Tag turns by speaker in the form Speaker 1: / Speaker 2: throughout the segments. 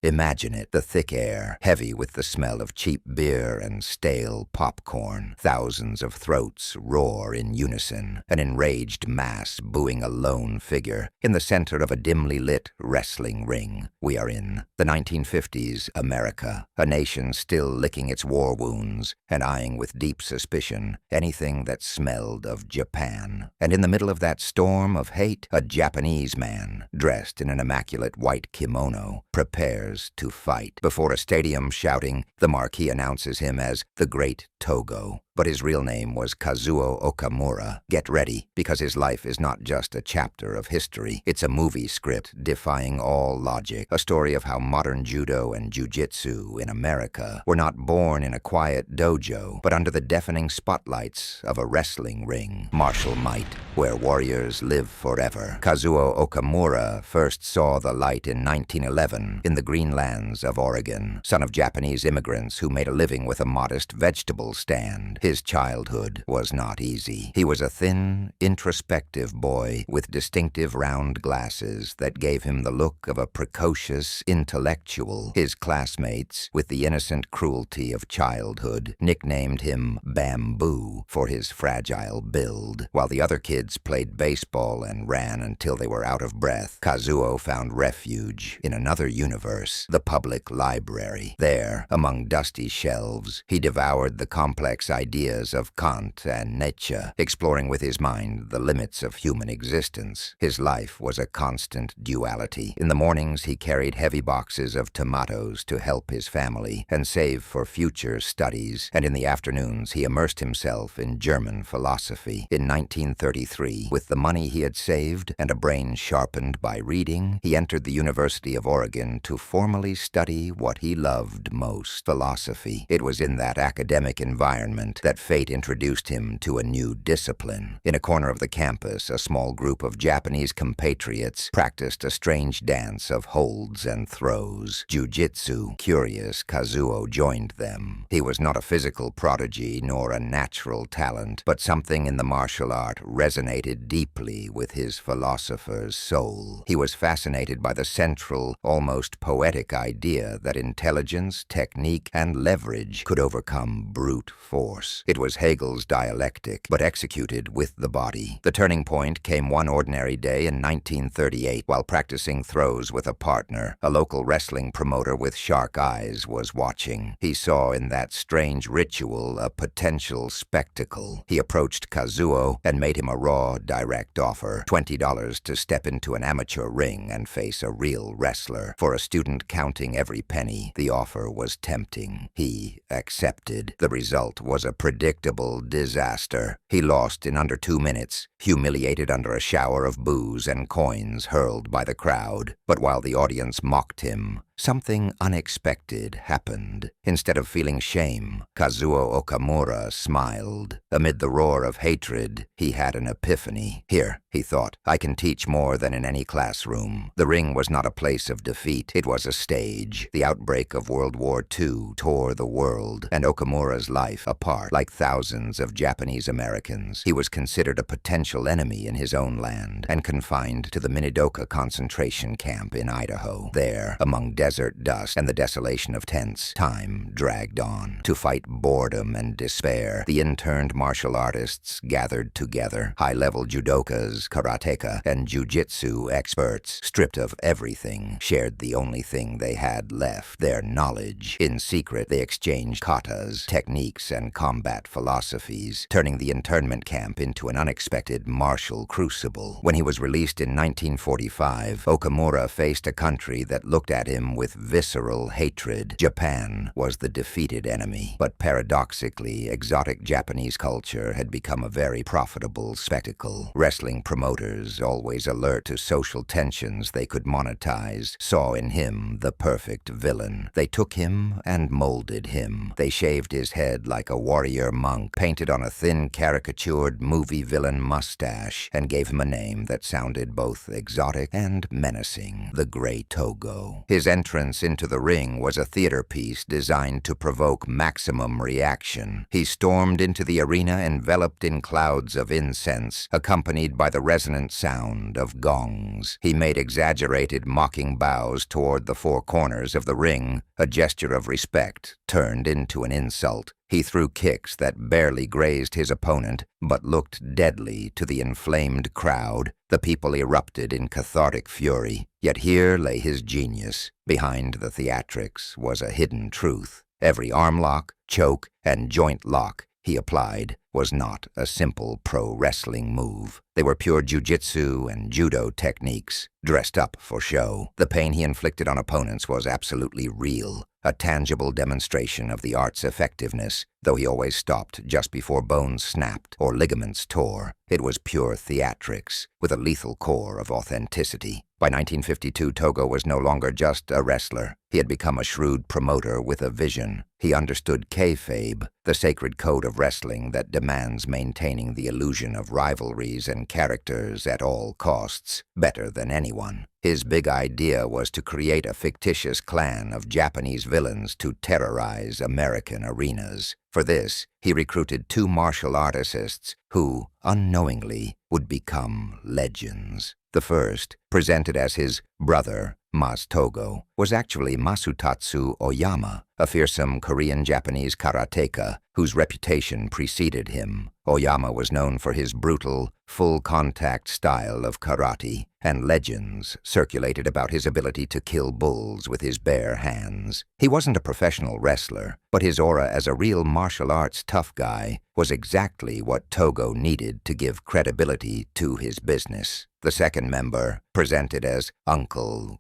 Speaker 1: Imagine it, the thick air, heavy with the smell of cheap beer and stale popcorn. Thousands of throats roar in unison, an enraged mass booing a lone figure in the center of a dimly lit wrestling ring. We are in the 1950s America, a nation still licking its war wounds and eyeing with deep suspicion anything that smelled of Japan. And in the middle of that storm of hate, a Japanese man, dressed in an immaculate white kimono, prepares to fight. Before a stadium shouting, the marquee announces him as the Great Togo. But his real name was Kazuo Okamura. Get ready, because his life is not just a chapter of history. It's a movie script defying all logic, a story of how modern judo and jiu-jitsu in America were not born in a quiet dojo, but under the deafening spotlights of a wrestling ring. Martial might, where warriors live forever. Kazuo Okamura first saw the light in 1911 in the green lands of Oregon, son of Japanese immigrants who made a living with a modest vegetable stand. His childhood was not easy. He was a thin, introspective boy with distinctive round glasses that gave him the look of a precocious intellectual. His classmates, with the innocent cruelty of childhood, nicknamed him Bamboo for his fragile build. While the other kids played baseball and ran until they were out of breath, Kazuo found refuge in another universe, the public library. There, among dusty shelves, he devoured the complex ideas of Kant and Nietzsche, exploring with his mind the limits of human existence. His life was a constant duality. In the mornings, he carried heavy boxes of tomatoes to help his family and save for future studies, and in the afternoons, he immersed himself in German philosophy. In 1933, with the money he had saved and a brain sharpened by reading, he entered the University of Oregon to formally study what he loved most, philosophy. It was in that academic environment that fate introduced him to a new discipline. In a corner of the campus, a small group of Japanese compatriots practiced a strange dance of holds and throws. Jiu-Jitsu. Curious, Kazuo joined them. He was not a physical prodigy nor a natural talent, but something in the martial art resonated deeply with his philosopher's soul. He was fascinated by the central, almost poetic idea that intelligence, technique, and leverage could overcome brute force. It was Hegel's dialectic, but executed with the body. The turning point came one ordinary day in 1938 while practicing throws with a partner. A local wrestling promoter with shark eyes was watching. He saw in that strange ritual a potential spectacle. He approached Kazuo and made him a raw, direct offer, $20 to step into an amateur ring and face a real wrestler. For a student counting every penny, the offer was tempting. He accepted. The result was a predictable disaster. He lost in under 2 minutes, humiliated under a shower of booze and coins hurled by the crowd. But while the audience mocked him, something unexpected happened. Instead of feeling shame, Kazuo Okamura smiled. Amid the roar of hatred, he had an epiphany. Here, he thought, I can teach more than in any classroom. The ring was not a place of defeat. It was a stage. The outbreak of World War II tore the world and Okamura's life apart. Like thousands of Japanese Americans, he was considered a potential enemy in his own land and confined to the Minidoka concentration camp in Idaho. There, among desert dust and the desolation of tents, time dragged on. To fight boredom and despair, the interned martial artists gathered together. High-level judokas, karateka, and jiu-jitsu experts, stripped of everything, shared the only thing they had left, their knowledge. In secret, they exchanged katas, techniques, and combat philosophies, turning the internment camp into an unexpected martial crucible. When he was released in 1945, Okamura faced a country that looked at him with visceral hatred. Japan was the defeated enemy, but paradoxically, exotic Japanese culture had become a very profitable spectacle. Wrestling promoters, always alert to social tensions they could monetize, saw in him the perfect villain. They took him and molded him. They shaved his head like a warrior monk, painted on a thin, caricatured movie villain mustache, mustache and gave him a name that sounded both exotic and menacing: the Great Togo. His entrance into the ring was a theater piece designed to provoke maximum reaction. He stormed into the arena enveloped in clouds of incense, accompanied by the resonant sound of gongs. He made exaggerated, mocking bows toward the four corners of the ring, a gesture of respect turned into an insult. He threw kicks that barely grazed his opponent, but looked deadly to the inflamed crowd. The people erupted in cathartic fury. Yet here lay his genius. Behind the theatrics was a hidden truth. Every arm lock, choke, and joint lock he applied was not a simple pro wrestling move. They were pure jiu-jitsu and judo techniques, dressed up for show. The pain he inflicted on opponents was absolutely real, a tangible demonstration of the art's effectiveness, though he always stopped just before bones snapped or ligaments tore. It was pure theatrics, with a lethal core of authenticity. By 1952, Togo was no longer just a wrestler. He had become a shrewd promoter with a vision. He understood kayfabe, the sacred code of wrestling that demands maintaining the illusion of rivalries and characters at all costs, better than anyone. His big idea was to create a fictitious clan of Japanese villains to terrorize American arenas. For this, he recruited two martial artists who, unknowingly, would become legends. The first, presented as his brother, Mas Togo, was actually Masutatsu Oyama, a fearsome Korean-Japanese karateka whose reputation preceded him. Oyama was known for his brutal, full-contact style of karate, and legends circulated about his ability to kill bulls with his bare hands. He wasn't a professional wrestler, but his aura as a real martial arts tough guy was exactly what Togo needed to give credibility to his business. The second member, presented as Uncle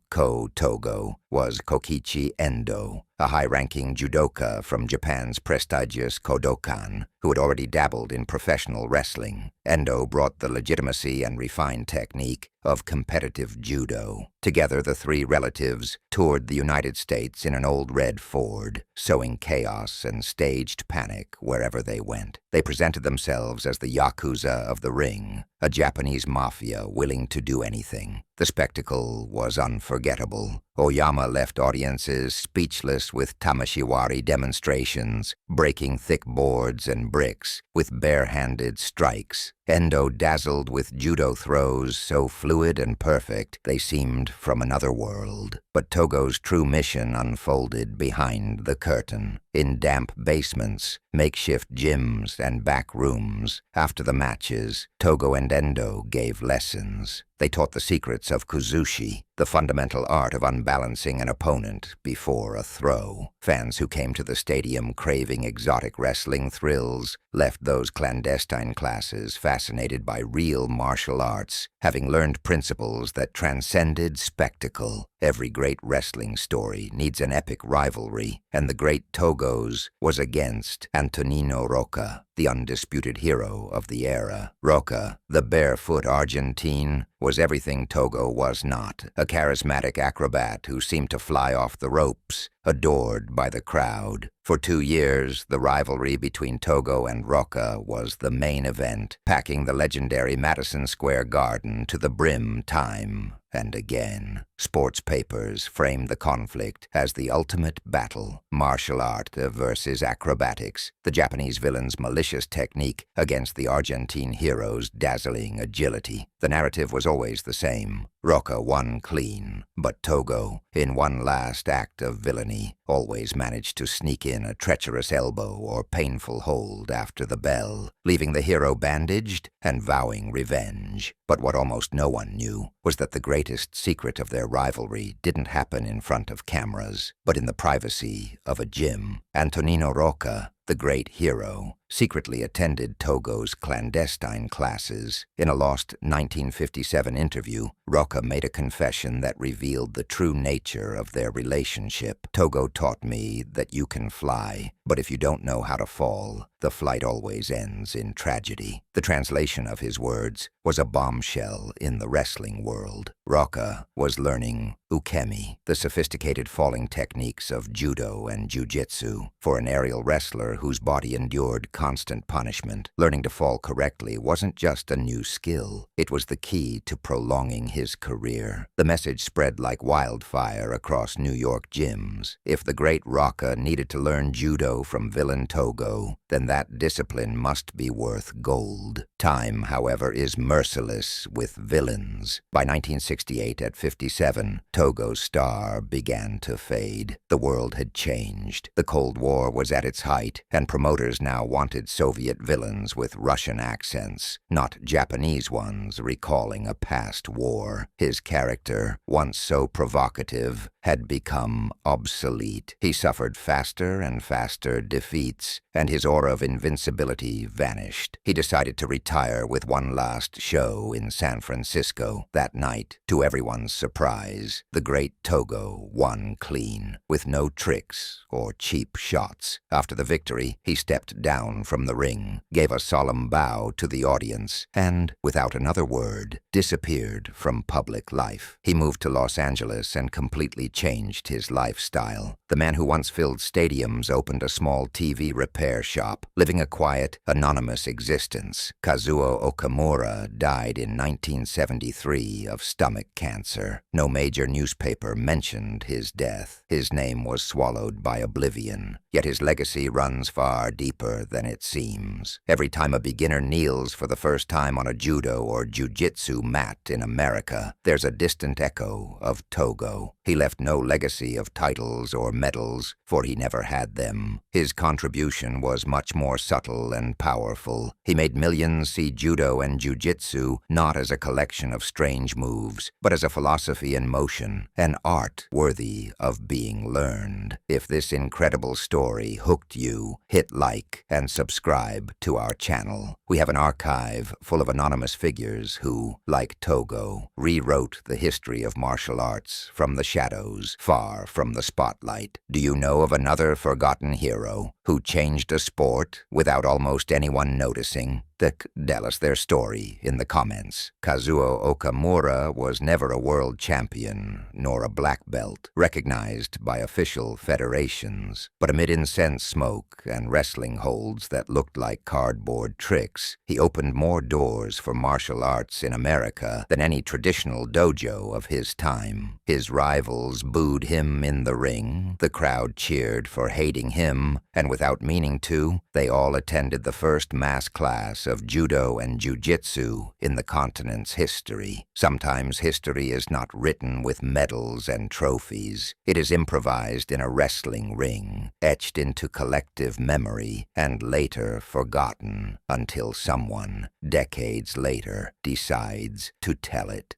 Speaker 1: Togo, was Kokichi Endo, a high-ranking judoka from Japan's prestigious Kodokan, who had already dabbled in professional wrestling. Endo brought the legitimacy and refined technique of competitive judo. Together, the three relatives toured the United States in an old red Ford, sowing chaos and staged panic wherever they went. They presented themselves as the Yakuza of the ring, a Japanese mafia willing to do anything. The spectacle was unforgettable. Oyama left audiences speechless with tamashiwari demonstrations, breaking thick boards and bricks with bare-handed strikes. Endo dazzled with judo throws so fluid and perfect they seemed from another world. But Togo's true mission unfolded behind the curtain, in damp basements, makeshift gyms, and back rooms. After the matches, Togo and Endo gave lessons. They taught the secrets of kuzushi, the fundamental art of unbalancing an opponent before a throw. Fans who came to the stadium craving exotic wrestling thrills left those clandestine classes fascinated by real martial arts, having learned principles that transcended spectacle. Every great wrestling story needs an epic rivalry, and the Great Togo's was against Antonino Rocca, the undisputed hero of the era. Rocca, the barefoot Argentine, was everything Togo was not, a charismatic acrobat who seemed to fly off the ropes, adored by the crowd. For 2 years, the rivalry between Togo and Rocca was the main event, packing the legendary Madison Square Garden to the brim time and again. Sports papers framed the conflict as the ultimate battle, martial art versus acrobatics, the Japanese villain's malicious technique against the Argentine hero's dazzling agility. The narrative was always the same. Rocca won clean, but Togo, in one last act of villainy, always managed to sneak in a treacherous elbow or painful hold after the bell, leaving the hero bandaged and vowing revenge. But what almost no one knew was that the greatest secret of their rivalry didn't happen in front of cameras, but in the privacy of a gym. Antonino Rocca, the great hero, secretly attended Togo's clandestine classes. In a lost 1957 interview, Rocca made a confession that revealed the true nature of their relationship. "Togo taught me that you can fly, But if you don't know how to fall, the flight always ends in tragedy. The translation of his words was a bombshell in the wrestling world. Roka was learning ukemi, the sophisticated falling techniques of judo and jiu-jitsu. For an aerial wrestler whose body endured constant punishment, learning to fall correctly wasn't just a new skill. It was the key to prolonging his career. The message spread like wildfire across New York gyms. If the great Roka needed to learn judo from villain Togo, then that discipline must be worth gold. Time, however, is merciless with villains. By 1968, at 57, Togo's star began to fade. The world had changed. The Cold War was at its height, and promoters now wanted Soviet villains with Russian accents, not Japanese ones recalling a past war. His character, once so provocative, had become obsolete. He suffered faster and faster defeats, and his aura of invincibility vanished. He decided to retire with one last show in San Francisco. That night, to everyone's surprise, the great Togo won clean, with no tricks or cheap shots. After the victory, he stepped down from the ring, gave a solemn bow to the audience, and, without another word, disappeared from public life. He moved to Los Angeles and completely changed his lifestyle. The man who once filled stadiums opened a small TV repair shop, living a quiet, anonymous existence. Kazuo Okamura died in 1973 of stomach cancer. No major newspaper mentioned his death. His name was swallowed by oblivion, yet his legacy runs far deeper than it seems. Every time a beginner kneels for the first time on a judo or jiu-jitsu mat in America, there's a distant echo of Togo. He left no legacy of titles or medals, for he never had them. His contribution was much more subtle and powerful. He made millions see judo and jiu-jitsu not as a collection of strange moves, but as a philosophy in motion, an art worthy of being learned. If this incredible story hooked you, hit like and subscribe to our channel. We have an archive full of anonymous figures who, like Togo, rewrote the history of martial arts from the shadows, far from the spotlight. Do you know of another forgotten hero who changed a sport without almost anyone noticing? Tell us their story in the comments. Kazuo Okamura was never a world champion, nor a black belt, recognized by official federations. But amid incense smoke and wrestling holds that looked like cardboard tricks, he opened more doors for martial arts in America than any traditional dojo of his time. His rivals booed him in the ring, the crowd cheered for hating him, and without meaning to, they all attended the first mass class of judo and jiu-jitsu in the continent's history. Sometimes history is not written with medals and trophies. It is improvised in a wrestling ring, etched into collective memory, and later forgotten until someone, decades later, decides to tell it.